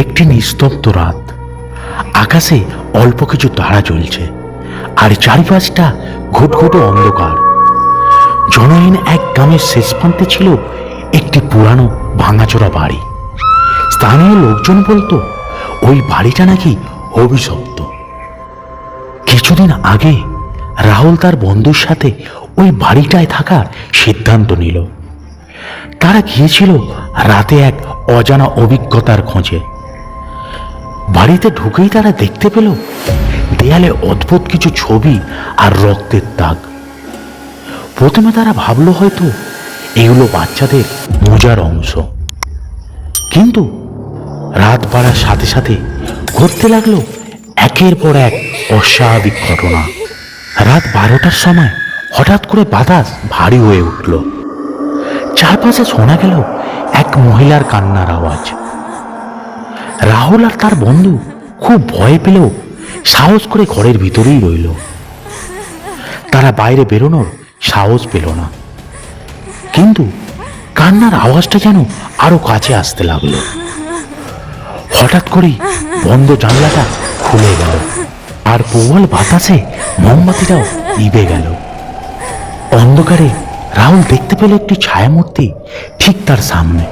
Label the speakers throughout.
Speaker 1: একটি নিস্তব্ধ রাত, আকাশে অল্প কিছু তারা জ্বলছে আর চারিপাশটা ঘুটঘুটে অন্ধকার। জনহীন এক গ্রামের শেষ প্রান্তে ছিল একটি পুরানো ভাঙাচোরা বাড়ি। স্থানীয় লোকজন বলতো ওই বাড়িটা নাকি অভিশপ্ত। কিছুদিন আগে রাহুল তার বন্ধুর সাথে ওই বাড়িটায় থাকার সিদ্ধান্ত নিল। তারা গিয়েছিল রাতে এক অজানা অভিজ্ঞতার খোঁজে। বাড়িতে ঢুকেই তারা দেখতে পেল দেয়ালে অদ্ভুত কিছু ছবি আর রক্তের দাগ। প্রথমে তারা ভাবলো হয়তো এগুলো বাচ্চাদের মজার অংশ, কিন্তু রাত বাড়ার সাথে সাথে ঘটতে লাগলো একের পর এক অস্বাভাবিক ঘটনা। রাত 12টার সময় হঠাৎ করে বাতাস ভারী হয়ে উঠল। চারপাশে শোনা গেল এক মহিলার কান্নার আওয়াজ। রাহুল আর তার বন্ধু খুব ভয় পেলেও সাহস করে ঘরের ভিতরেই রইল। তারা বাইরে বেরোনোর সাহস পেল না, কিন্তু কান্নার আওয়াজটা যেন আরো কাছে আসতে লাগলো। হঠাৎ করেই বন্ধ জানলাটা খুলে গেল আর প্রবল বাতাসে মোমবাতিটাও নিভে গেল। অন্ধকারে রাহুল দেখতে পেল একটি ছায়ামূর্তি ঠিক তার সামনে।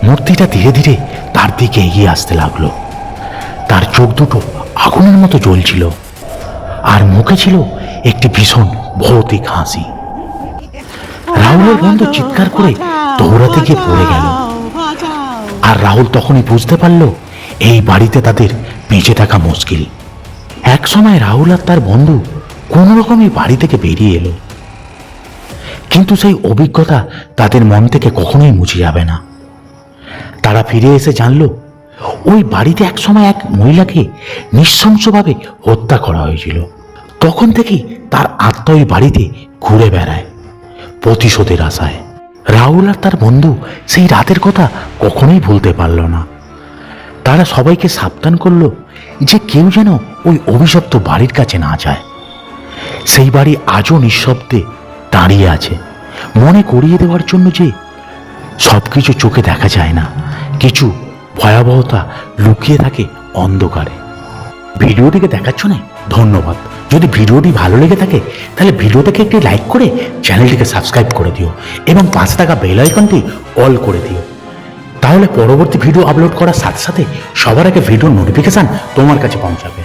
Speaker 1: মূর্তিটা ধীরে ধীরে তার দিকে এগিয়ে আসতে লাগলো। তার চোখ দুটো আগুনের মতো জ্বলছিল আর মুখে ছিল একটি ভীষণ ভৌতিক হাসি। রাহুলের বন্ধু চিৎকার করে দৌড়াতে গিয়ে পড়ে গেল, আর রাহুল তখনই বুঝতে পারল এই বাড়িতে তাদের বেঁচে থাকা মুশকিল। এক সময় রাহুল আর তার বন্ধু কোন রকমই বাড়ি থেকে বেরিয়ে এলো, কিন্তু সেই অভিজ্ঞতা তাদের মন থেকে কখনোই মুছে যাবে না। তারা ফিরে এসে জানলো ওই বাড়িতে একসময় এক মহিলাকে নৃশংসভাবে হত্যা করা হয়েছিল। তখন থেকেই তার আত্মা ওই বাড়িতে ঘুরে বেড়ায় প্রতিশোধের আশায়। রাহুল আর তার বন্ধু সেই রাতের কথা কখনোই ভুলতে পারল না। তারা সবাইকে সাবধান করলো যে কেউ যেন ওই অভিশপ্ত বাড়ির কাছে না যায়। সেই বাড়ি আজও নিঃশব্দে দাঁড়িয়ে আছে, মনে করিয়ে দেওয়ার জন্য যে সবকিছু চোখে দেখা যায় না, কিছু ভয়াবহতা লুকিয়ে থাকে অন্ধকারে। ভিডিওটিকে দেখার জন্য ধন্যবাদ। যদি ভিডিওটি ভালো লেগে থাকে তাহলে ভিডিওটাকে একটি লাইক করে চ্যানেলটিকে সাবস্ক্রাইব করে দিও এবং পাশে থাকা বেল আইকনটি অল করে দিও। তাহলে পরবর্তী ভিডিও আপলোড করার সাথে সাথে সবার আগে ভিডিওর নোটিফিকেশন তোমার কাছে পৌঁছাবে।